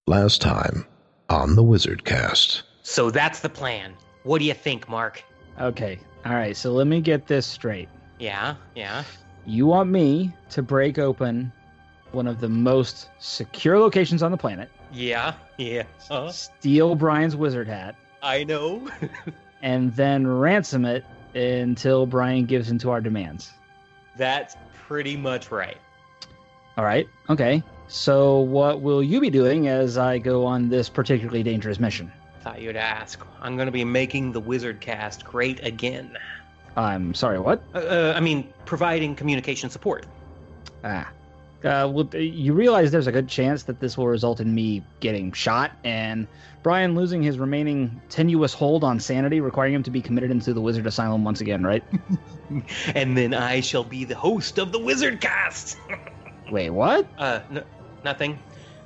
Last time on the WizardCast. So that's the plan. What do you think, Mark? Okay. All right. So let me get this straight. Yeah. You want me to break open one of the most secure locations on the planet, Yeah. steal Brian's wizard hat, I know. and then ransom it until Brian gives into our demands. That's pretty much right. All right. Okay. So what will you be doing as I go on this particularly dangerous mission? Thought you'd ask. I'm going to be making the WizardCast great again. I'm sorry, what? Providing communication support. Well, you realize there's a good chance that this will result in me getting shot and Brian losing his remaining tenuous hold on sanity, requiring him to be committed into the wizard asylum once again, right? And then I shall be the host of the WizardCast. Wait, what? Nothing.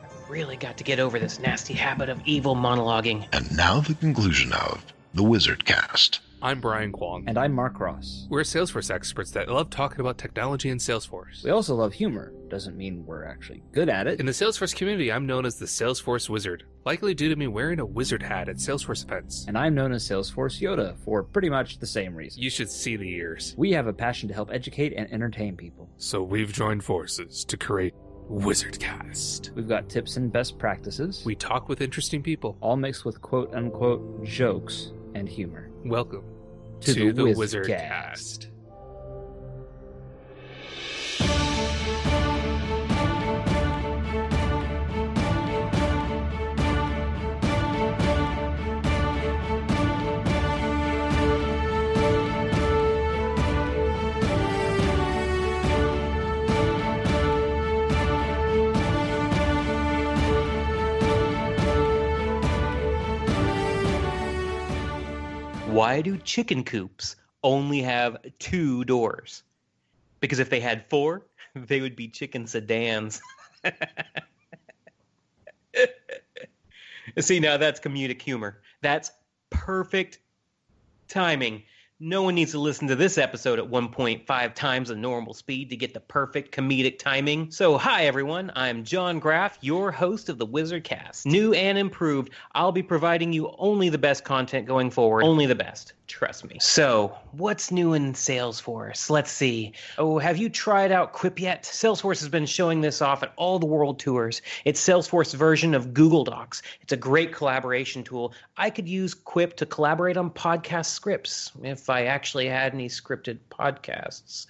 I've really got to get over this nasty habit of evil monologuing. And now the conclusion of the WizardCast. I'm Brian Kwong. And I'm Mark Ross. We're Salesforce experts that love talking about technology and Salesforce. We also love humor. Doesn't mean we're actually good at it. In the Salesforce community, I'm known as the Salesforce Wizard, likely due to me wearing a wizard hat at Salesforce events. And I'm known as Salesforce Yoda for pretty much the same reason. You should see the ears. We have a passion to help educate and entertain people. So we've joined forces to create WizardCast. We've got tips and best practices. We talk with interesting people. All mixed with quote-unquote jokes and humor. Welcome to the WizardCast. WizardCast. Why do chicken coops only have 2 doors? Because if they had 4, they would be chicken sedans. See, now that's comedic humor. That's perfect timing. No one needs to listen to this episode at 1.5 times the normal speed to get the perfect comedic timing. So, hi everyone, I'm John Graf, your host of the WizardCast. New and improved, I'll be providing you only the best content going forward. Only the best. Trust me. So, what's new in Salesforce? Let's see. Oh, have you tried out Quip yet? Salesforce has been showing this off at all the world tours. It's Salesforce's version of Google Docs. It's a great collaboration tool. I could use Quip to collaborate on podcast scripts if I actually had any scripted podcasts.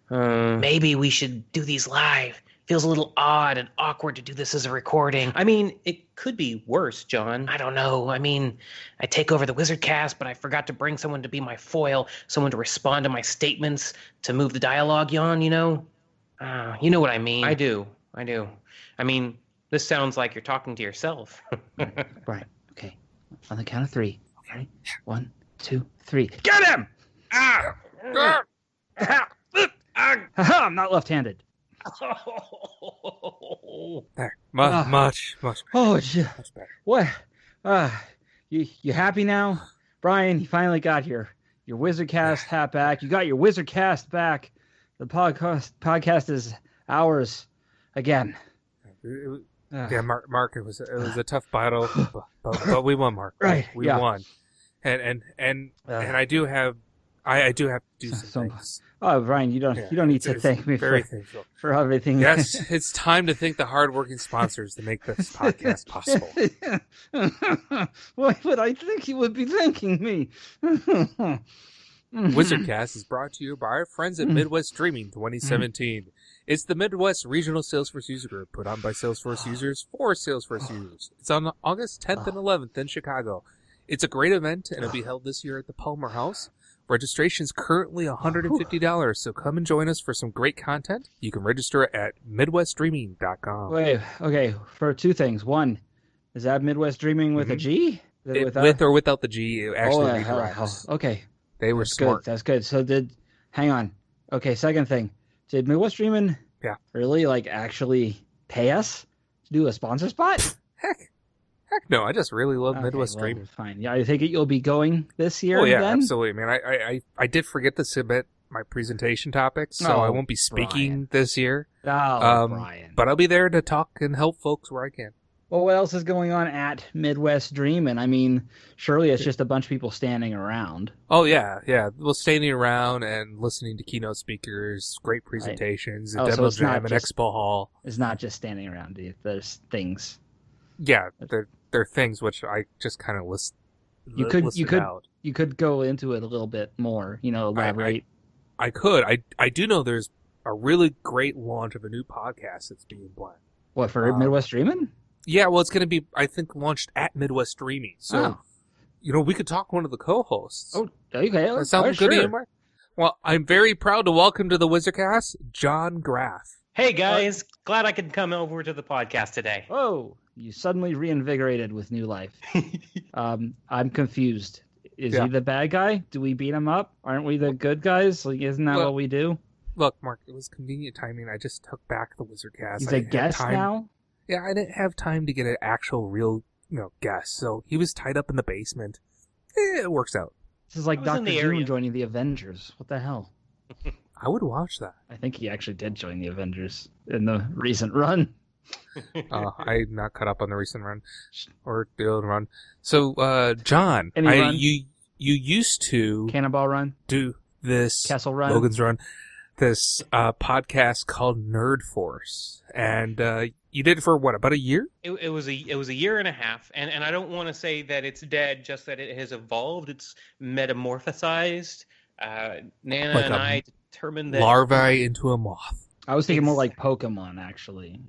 Maybe we should do these live. Feels a little odd and awkward to do this as a recording. I mean, it could be worse, John. I don't know. I mean, I take over the WizardCast, but I forgot to bring someone to be my foil, someone to respond to my statements, to move the dialogue on, you know? You know what I mean. I do. I mean, this sounds like you're talking to yourself. Right. Okay. On the count of 3. Okay. 1, 2, 3. Get him! I'm not left-handed. There. Much better. Oh, Much better. what? You happy now, Brian? You finally got your WizardCast hat back. You got your WizardCast back. The podcast is ours again. Yeah, Mark. It was a tough battle, but we won, Mark. Right. We won, and I do have to do some things. Oh, Brian, you don't need to thank me for everything. Yes, it's time to thank the hardworking sponsors to make this podcast possible. Why would I think you would be thanking me? WizardCast is brought to you by our friends at Midwest Streaming 2017. It's the Midwest Regional Salesforce User Group put on by Salesforce users for Salesforce users. It's on August 10th and 11th in Chicago. It's a great event, and it'll be held this year at the Palmer House. Registration's currently $150, so come and join us for some great content. You can register at MidwestStreaming.com. Wait, okay, for 2 things. 1, is that Midwest Dreaming with a G? With or without the G, it actually redirects. Okay. They were smart. That's good. So hang on. Okay, second thing. Did Midwest Dreaming really, actually pay us to do a sponsor spot? Heck no, I just really love Midwest Streaming. Fine. Yeah, I think you'll be going this year. Oh yeah, then? absolutely. Man, I did forget to submit my presentation topics, so I won't be speaking this year. Brian. But I'll be there to talk and help folks where I can. Well, what else is going on at Midwest Dreamin'? I mean, surely it's just a bunch of people standing around. Oh, yeah. Well, standing around and listening to keynote speakers, great presentations, Right. a So demo it's not jam, an just- expo hall. It's not just standing around, dude. There's things. Yeah, they're things which I just kind of listed out. You could go into it a little bit more, elaborate. I could. I do know there's a really great launch of a new podcast that's being planned. What, for Midwest Dreamin'? Yeah, well, it's going to be, I think, launched at Midwest Streaming. So, we could talk one of the co-hosts. Oh, okay. That sounds good to you, Mark? Well, I'm very proud to welcome to the WizardCast, John Graf. Hey, guys. Glad I could come over to the podcast today. Whoa, you suddenly reinvigorated with new life. I'm confused. Is he the bad guy? Do we beat him up? Aren't we the good guys? Like, isn't that what we do? Look, Mark, it was convenient timing. I just took back the WizardCast. He's a guest now? Yeah, I didn't have time to get an actual real, guest. So he was tied up in the basement. It works out. This is like Dr. Doom joining the Avengers. What the hell? I would watch that. I think he actually did join the Avengers in the recent run. I'm not caught up on the recent run or the old run. So, John, you used to Cannonball Run, do this Kessel Run, Logan's Run, this podcast called Nerd Force, and you did it for what, about a year? It was a year and a half, and I don't want to say that it's dead, just that it has evolved. It's metamorphosized. Nana like and I determined that larvae into a moth. I was thinking more like Pokemon, actually.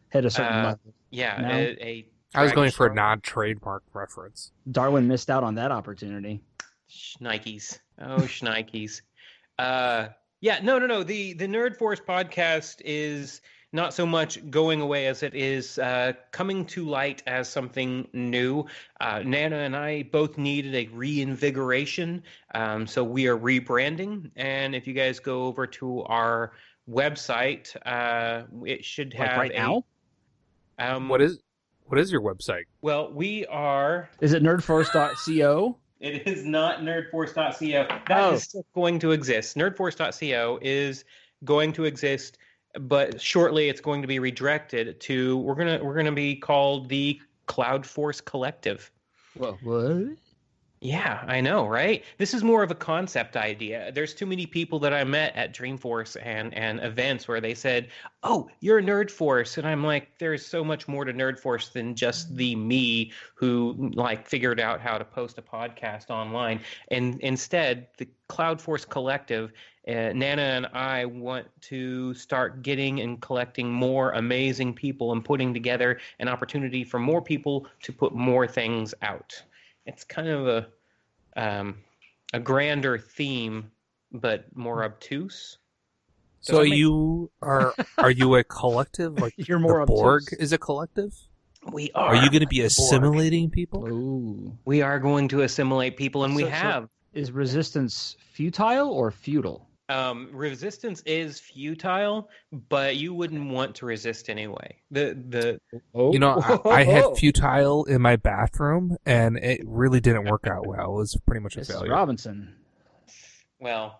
Hit a certain level. Yeah, No? I was going for a non-trademark reference. Darwin missed out on that opportunity. Shnikes. Oh, shnikes. No. The Nerd Force podcast is not so much going away as it is coming to light as something new. Nana and I both needed a reinvigoration, so we are rebranding. And if you guys go over to our website, it should have right now. What is your website? Well, we are. Is it nerdforce.co? It is not nerdforce.co. That is still going to exist. Nerdforce.co is going to exist, but shortly it's going to be redirected to we're gonna be called the Cloud Force Collective. Well, what? Yeah, I know, right? This is more of a concept idea. There's too many people that I met at Dreamforce and events where they said, "Oh, you're a Nerd Force," and I'm like, "There's so much more to Nerd Force than just the me who figured out how to post a podcast online." And instead, the Cloud Force Collective, Nana and I want to start getting and collecting more amazing people and putting together an opportunity for more people to put more things out. It's kind of a grander theme, but more obtuse. So are you a collective? Like You're more the Borg obtuse. is a collective? We are. Are you going to be assimilating people? Ooh. We are going to assimilate people, and we have. Is resistance futile or futile? Resistance is futile, but you wouldn't want to resist anyway. I had futile in my bathroom, and it really didn't work out well. It was pretty much a failure. Robinson. Well,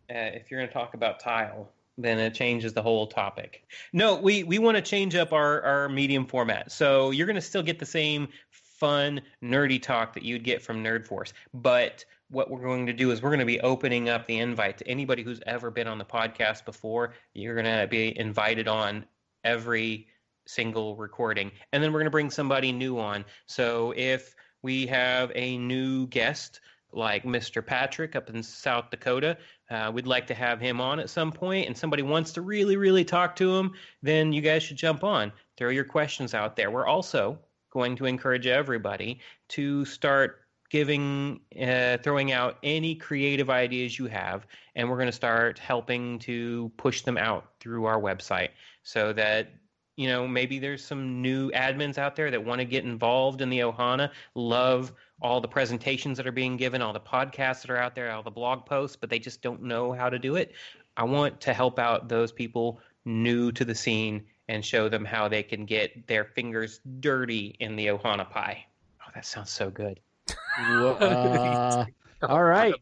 if you're going to talk about tile, then it changes the whole topic. No, we want to change up our medium format. So you're going to still get the same fun, nerdy talk that you'd get from Nerd Force, but what we're going to do is we're going to be opening up the invite to anybody who's ever been on the podcast before. You're going to be invited on every single recording. And then we're going to bring somebody new on. So if we have a new guest like Mr. Patrick up in South Dakota, we'd like to have him on at some point, and somebody wants to really, really talk to him, then you guys should jump on. Throw your questions out there. We're also going to encourage everybody to start throwing out any creative ideas you have, and we're going to start helping to push them out through our website so that, maybe there's some new admins out there that want to get involved in the Ohana, love all the presentations that are being given, all the podcasts that are out there, all the blog posts, but they just don't know how to do it. I want to help out those people new to the scene and show them how they can get their fingers dirty in the Ohana pie. Oh, that sounds so good. All right.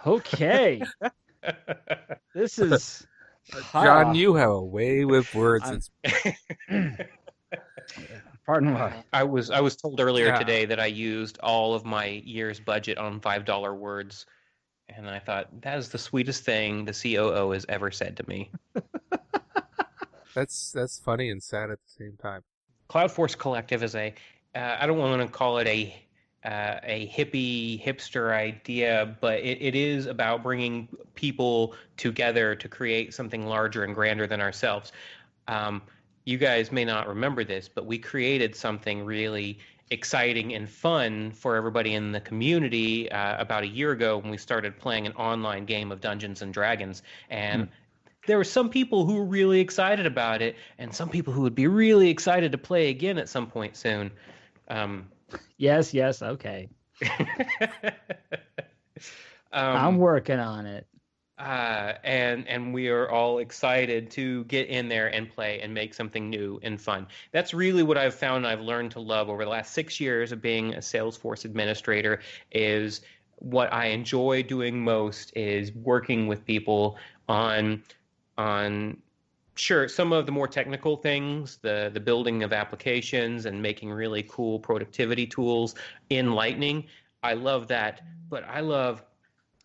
Okay. This is John, you have a way with words. Pardon what? I was told earlier Yeah. today that I used all of my year's budget on $5 words, and I thought that is the sweetest thing the COO has ever said to me. That's funny and sad at the same time. Cloud Force Collective is I don't want to call it a hippie hipster idea, but it is about bringing people together to create something larger and grander than ourselves. You guys may not remember this, but we created something really exciting and fun for everybody in the community about a year ago when we started playing an online game of Dungeons and Dragons. And there were some people who were really excited about it, and some people who would be really excited to play again at some point soon. Yes, okay. I'm working on it. And we are all excited to get in there and play and make something new and fun. That's really what I've found I've learned to love over the last 6 years of being a Salesforce administrator. Is what I enjoy doing most is working with people on sure, some of the more technical things, the building of applications and making really cool productivity tools in Lightning. I love that, but I love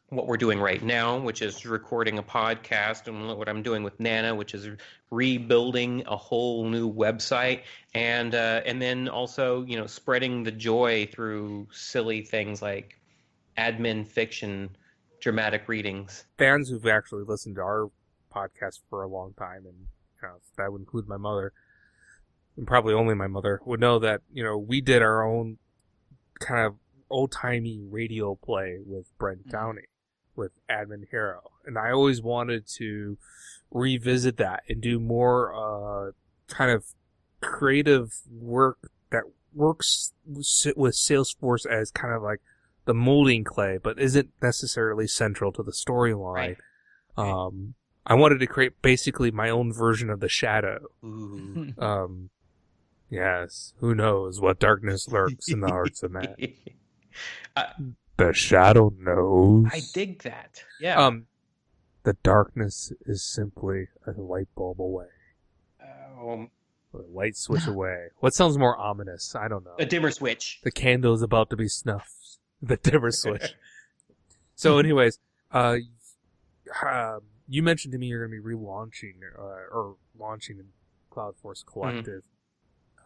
what we're doing right now, which is recording a podcast, and what I'm doing with Nana, which is rebuilding a whole new website, and then also, spreading the joy through silly things like admin fiction, dramatic readings. Fans who've actually listened to our podcast for a long time, and that would include my mother, and probably only my mother, would know that we did our own kind of old-timey radio play with Brent Downey, with Admin Hero, and I always wanted to revisit that and do more kind of creative work that works with Salesforce as kind of like the molding clay, but isn't necessarily central to the storyline. Right. I wanted to create basically my own version of the Shadow. Ooh. Yes, who knows what darkness lurks in the hearts of man. The Shadow knows. I dig that. Yeah. The darkness is simply a light bulb away. A light switch away. What sounds more ominous? I don't know. A dimmer switch. The candle is about to be snuffed. The dimmer switch. So anyways, you mentioned to me you're going to be relaunching or launching Cloud Force Collective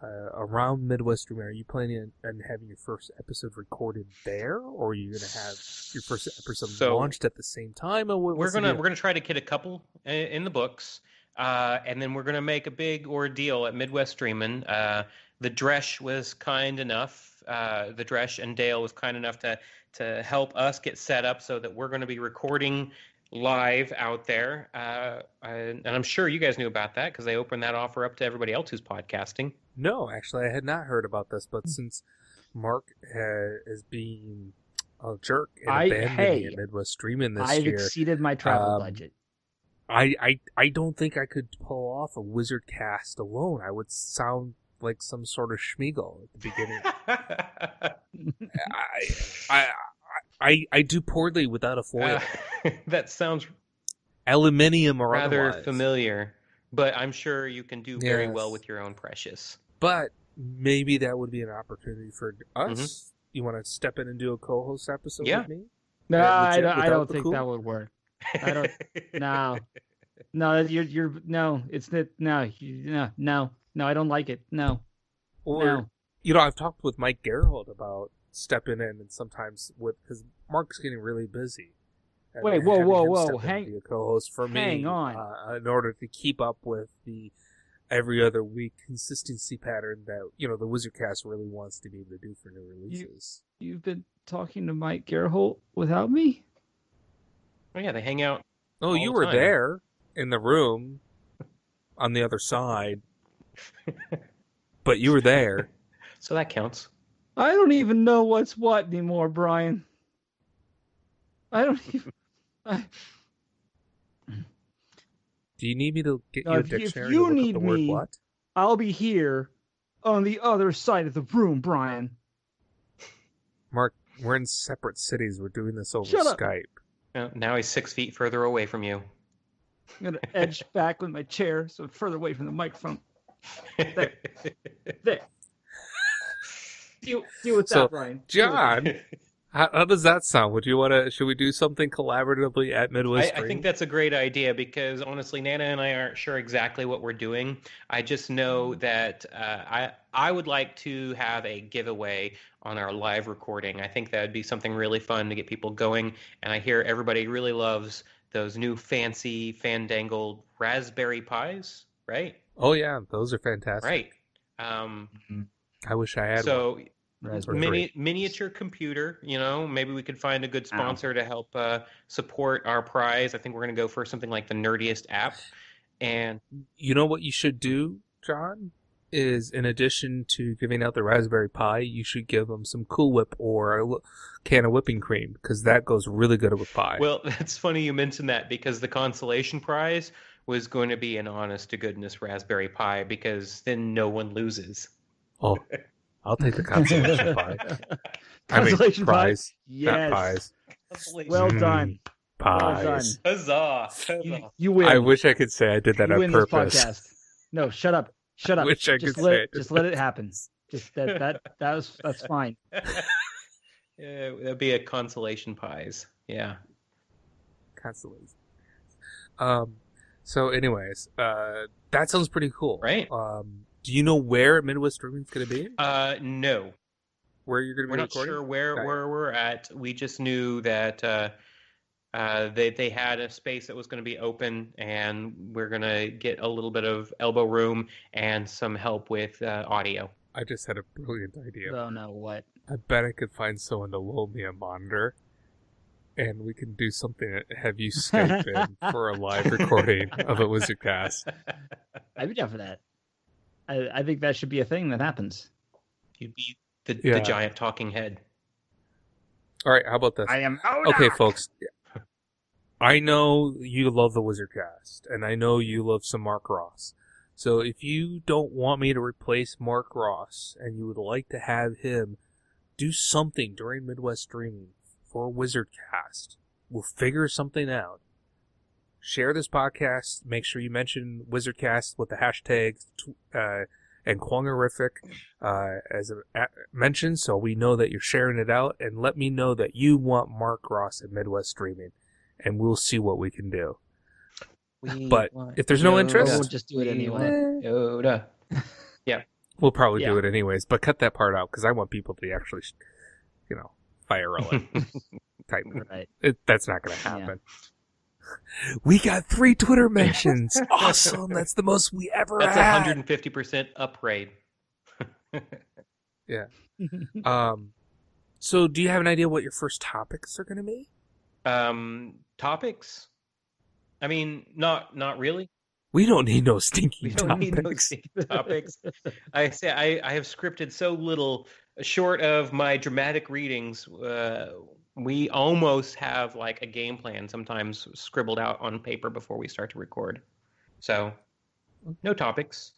around Midwest Stream. Are you planning on having your first episode recorded there, or are you going to have your first episode launched at the same time? Or we're gonna try to get a couple in the books, and then we're gonna make a big ordeal at Midwest Streamin'. The Dresch was kind enough. The Dresch and Dale was kind enough to help us get set up so that we're going to be recording live out there, and I'm sure you guys knew about that because they opened that offer up to everybody else who's podcasting. No, actually, I had not heard about this, but since Mark is being a jerk and abandoning me at Midwest Streaming this year, I've exceeded my travel budget. I don't think I could pull off a WizardCast alone. I would sound like some sort of Schmeagle at the beginning. I do poorly without a foil. That sounds aluminium or rather otherwise. Familiar, but I'm sure you can do very well with your own Precious. But maybe that would be an opportunity for us. Mm-hmm. You want to step in and do a co-host episode with me? No, I don't think that would work. I don't. No, you're no. It's not. No. I don't like it. No. Or no. I've talked with Mike Gerhold about stepping in, and sometimes because Mark's getting really busy. Wait, whoa! Be a co-host for me. Hang on. In order to keep up with the every other week consistency pattern that the WizardCast really wants to be able to do for new releases. You've been talking to Mike Gerhold without me? Oh yeah, they hang out. Oh, you were there in the room on the other side, but you were there, so that counts. I don't even know what's what anymore, Brian. I don't even. Do you need me to get you a dictionary? If you to look need up the word me, what? I'll be here on the other side of the room, Brian. Mark, we're in separate cities. We're doing this over Skype. Now he's 6 feet further away from you. I'm going to edge back with my chair so further away from the microphone. There. Deal with So, that, Brian. Deal with John, how does that sound? Should we do something collaboratively at Midwest I think that's a great idea because honestly, Nana and I aren't sure exactly what we're doing. I just know that I would like to have a giveaway on our live recording. I think that would be something really fun to get people going. And I hear everybody really loves those new fancy fandangled raspberry pies, right? Oh yeah, those are fantastic. Right. I wish I had one. So Raspberry. miniature computer, maybe we could find a good sponsor to help support our prize. I think we're going to go for something like the Nerdiest app. And You know what you should do, John? Is in addition to giving out the Raspberry Pi, you should give them some Cool Whip or a can of whipping cream because that goes really good with pie. well, that's funny you mentioned that because the consolation prize was going to be an honest to goodness Raspberry Pi because then no one loses. Oh, I'll take the consolation pie. Consolation pie? prize, Yes. not pies. Well done. Pies. Well done. Huzzah! You win. I wish I could say I did that you on win purpose. this podcast. No, shut up. Shut up. Wish I just could let say it, just let it happen. Just that's fine. Yeah, that'd be a consolation pies. Yeah. Consolation. So anyways, that sounds pretty cool. Right. Do you know where Midwest Streaming's going to be? No. Where you're going to be We're not recording? sure where we're at. We just knew that they had a space that was going to be open, and we're going to get a little bit of elbow room and some help with audio. I just had a brilliant idea. Oh no, what? I bet I could find someone to loan me a monitor, and we can do something. Have you Skype in for a live recording of a WizardCast? I'd be down for that. I think that should be a thing that happens. You'd be the giant talking head. All right, how about this? I am Okay, folks. I know you love the WizardCast, and I know you love some Mark Ross. So if you don't want me to replace Mark Ross, and you would like to have him do something during Midwest Streaming for WizardCast, we'll figure something out. Share this podcast. Make sure you mention WizardCast with the hashtags and Kwongerific as a mention, so we know that you're sharing it out. And let me know that you want Mark Ross at Midwest Streaming, and we'll see what we can do. But if there's no interest, we'll just do it anyway. Yoda. Yeah. We'll probably do it anyways. But cut that part out because I want people to actually, fire it. Type. Right. That's not going to happen. Yeah. We got 3 Twitter mentions. Awesome. That's the most we ever had. That's 150% upgrade. Yeah. So do you have an idea what your first topics are going to be? Topics? I mean, not really. We don't need no stinky topics. Need no stinky topics. I have scripted so little. Short of my dramatic readings, we almost have like a game plan sometimes scribbled out on paper before we start to record. So, no topics.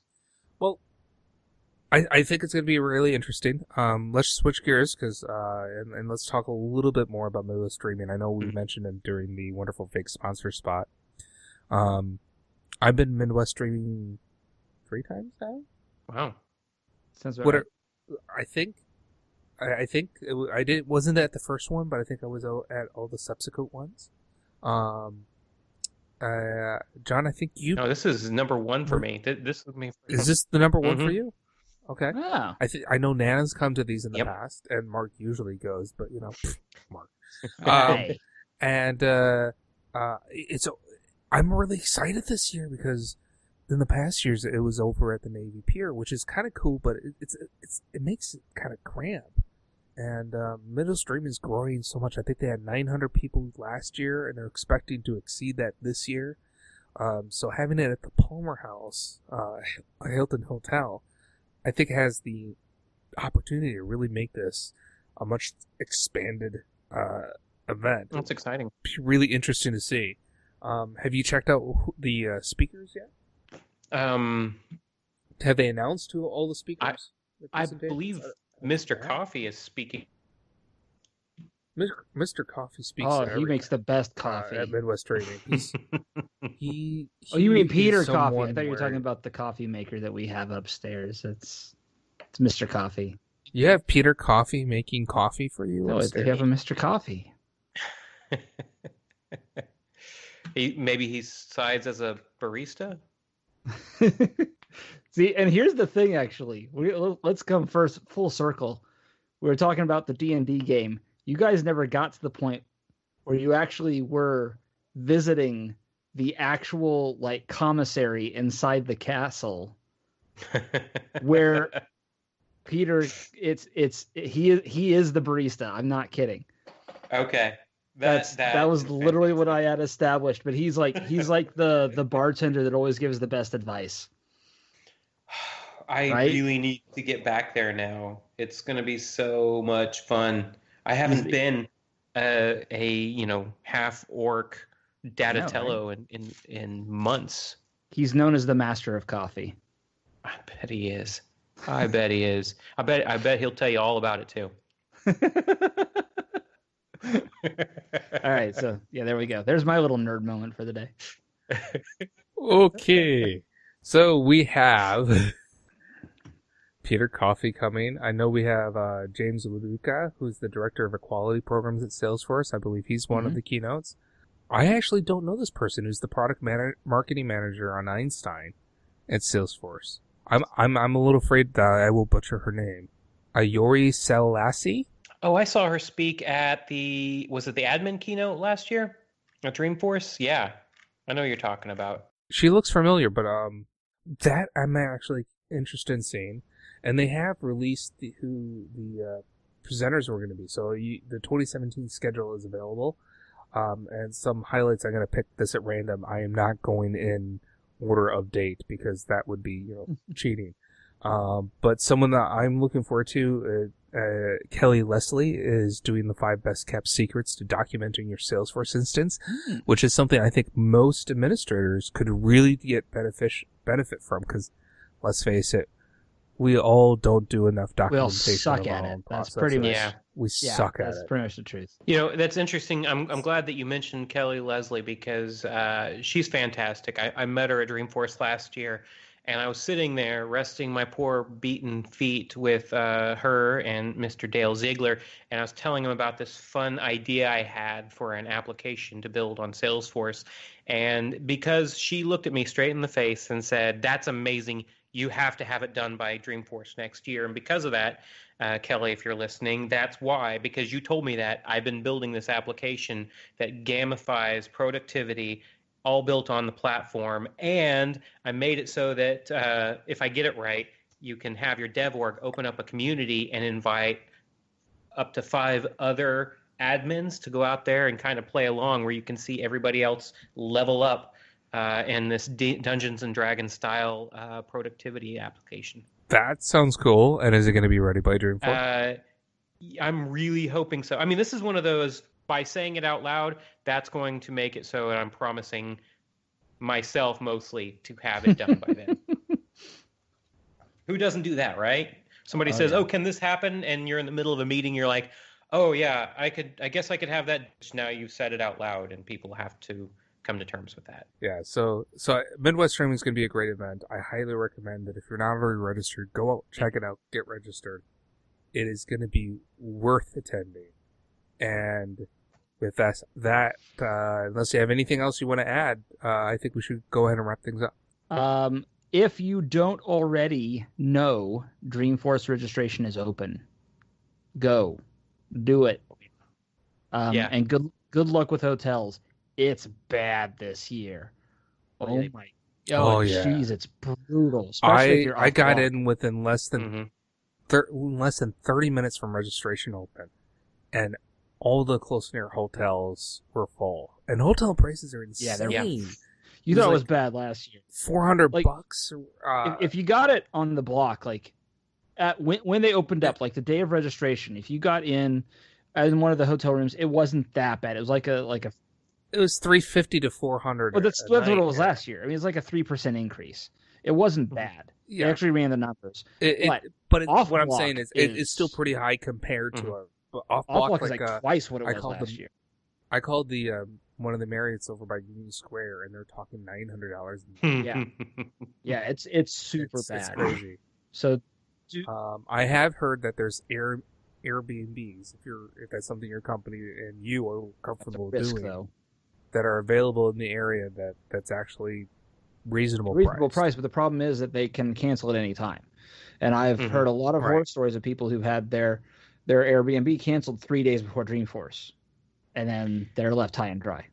Well, I think it's going to be really interesting. Let's switch gears because and let's talk a little bit more about Midwest Streaming. I know we mentioned it during the wonderful fake sponsor spot. I've been Midwest Streaming 3 times now. Wow, sounds right. I think I did wasn't at the first one, but I think I was at all the subsequent ones. John, I think you. No, this is number 1 for me. This is me. Is this the number 1 for you? Okay. Wow. I know Nana's come to these in the past, and Mark usually goes, but Mark. And I'm really excited this year because in the past years it was over at the Navy Pier, which is kind of cool, but it makes it kind of cramped. And Middle Stream is growing so much. I think they had 900 people last year, and they're expecting to exceed that this year. So having it at the Palmer House, Hilton Hotel, I think has the opportunity to really make this a much expanded event. That's exciting. It's really interesting to see. Have you checked out the speakers yet? Have they announced who all the speakers? I believe Mr. Coffee is speaking. Mr. Coffee speaks. Oh, he makes the best coffee at Midwest Trading. Oh, you mean Peter Coffee? I thought you were talking about the coffee maker that we have upstairs. It's Mr. Coffee. You have Peter Coffee making coffee for you? No, they have a Mr. Coffee. Maybe he sides as a barista. See, and here's the thing. Actually, let's come first full circle. We were talking about the D&D game. You guys never got to the point where you actually were visiting the actual like commissary inside the castle, where Peter, he is the barista. I'm not kidding. Okay. That was literally what I had established. But he's like the bartender that always gives the best advice. I really need to get back there now. It's going to be so much fun. I haven't been a half orc Dadatello in months. He's known as the master of coffee. I bet he is. I bet he is. I bet he'll tell you all about it too. All right, so yeah, there we go. There's my little nerd moment for the day. Okay, so we have Peter Coffee coming. I know we have James Luca, who's the director of equality programs at Salesforce. I believe he's one of the keynotes. I actually don't know this person who's the product marketing manager on Einstein at Salesforce. I'm a little afraid that I will butcher her name. Ayori Selassie? Oh, I saw her speak at was it the admin keynote last year at Dreamforce? Yeah, I know what you're talking about. She looks familiar, but that I'm actually interested in seeing. And they have released who the presenters were going to be. So the 2017 schedule is available. And some highlights, I'm going to pick this at random. I am not going in order of date because that would be cheating. But someone that I'm looking forward to, Kelly Leslie, is doing the 5 best kept secrets to documenting your Salesforce instance, which is something I think most administrators could really get benefit from. Because let's face it, we all don't do enough documentation. We all suck at it. That's pretty much. Yeah. We suck at it. That's pretty much the truth. That's interesting. I'm glad that you mentioned Kelly Leslie because she's fantastic. I met her at Dreamforce last year, and I was sitting there resting my poor beaten feet with her and Mr. Dale Ziegler, and I was telling him about this fun idea I had for an application to build on Salesforce. And because she looked at me straight in the face and said, "That's amazing. You have to have it done by Dreamforce next year." And because of that, Kelly, if you're listening, that's why, because you told me that, I've been building this application that gamifies productivity, all built on the platform. And I made it so that if I get it right, you can have your dev org open up a community and invite up to 5 other admins to go out there and kind of play along, where you can see everybody else level up in this Dungeons and Dragons style productivity application. That sounds cool. And is it going to be ready by Dreamforce? I'm really hoping so. I mean, this is one of those, by saying it out loud, that's going to make it so that I'm promising myself mostly to have it done by then. Who doesn't do that, right? Somebody says, "Oh, can this happen?" And you're in the middle of a meeting. You're like, "Oh yeah, I guess I could have that." Now you've said it out loud, and people have to come to terms with that. Yeah, so Midwest Streaming is going to be a great event. I highly recommend that if you're not already registered, go out, check it out, get registered. It is going to be worth attending. And with that, unless you have anything else you want to add, I think we should go ahead and wrap things up. If you don't already know, Dreamforce registration is open. Go. Do it. And good luck with hotels. It's bad this year. Oh my! Jeez, it's brutal. I got in within less than 30 minutes from registration open, and all the close near hotels were full. And hotel prices are insane. Yeah, you thought it was bad last year. $400. If you got it on the block, like when they opened up, like the day of registration, if you got in one of the hotel rooms, it wasn't that bad. It was like a. It was $350 to $400. Well, that's what it was last year. I mean, it's like a 3% increase. It wasn't bad. Yeah. They actually ran the numbers. But what I'm saying is, it's still pretty high compared to a off block is like twice what it was last year. I called the one of the Marriotts over by Union Square, and they're talking $900. Yeah, it's super bad. It's crazy. So I have heard that there's Airbnbs, if that's something your company and you are comfortable doing, though. that are available in the area that's actually reasonable price. But the problem is that they can cancel at any time. And I've heard a lot of horror stories of people who've had their Airbnb canceled 3 days before Dreamforce, and then they're left high and dry.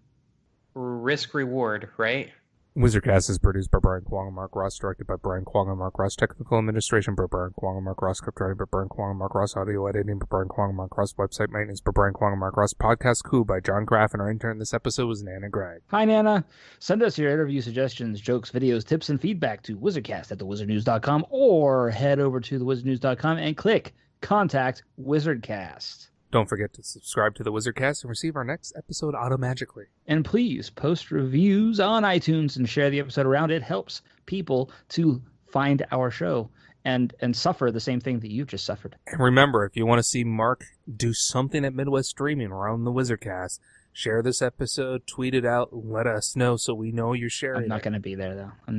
Risk reward, right? WizardCast is produced by Brian Kwong and Mark Ross, directed by Brian Kwong and Mark Ross, technical administration by Brian Kwong and Mark Ross, script writing by Brian Kwong and Mark Ross, audio editing by Brian Kwong and Mark Ross, website maintenance by Brian Kwong and Mark Ross, podcast coup by John Graf, and our intern this episode was Nana Gregg. Hi, Nana. Send us your interview suggestions, jokes, videos, tips, and feedback to wizardcast@thewizardnews.com, or head over to thewizardnews.com and click Contact WizardCast. Don't forget to subscribe to the WizardCast and receive our next episode automagically. And please post reviews on iTunes and share the episode around. It helps people to find our show and suffer the same thing that you've just suffered. And remember, if you want to see Mark do something at Midwest Streaming around the WizardCast, share this episode, tweet it out, let us know so we know you're sharing. I'm not going to be there though. I'm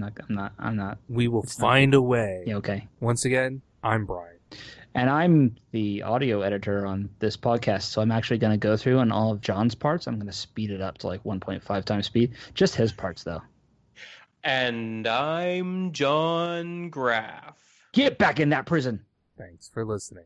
not. We will find a way. Yeah, okay. Once again, I'm Brian. And I'm the audio editor on this podcast, so I'm actually going to go through and all of John's parts. I'm going to speed it up to like 1.5 times speed. Just his parts, though. And I'm John Graf. Get back in that prison. Thanks for listening.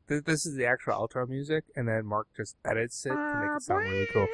This is the actual outro music, and then Mark just edits it to make it sound really cool.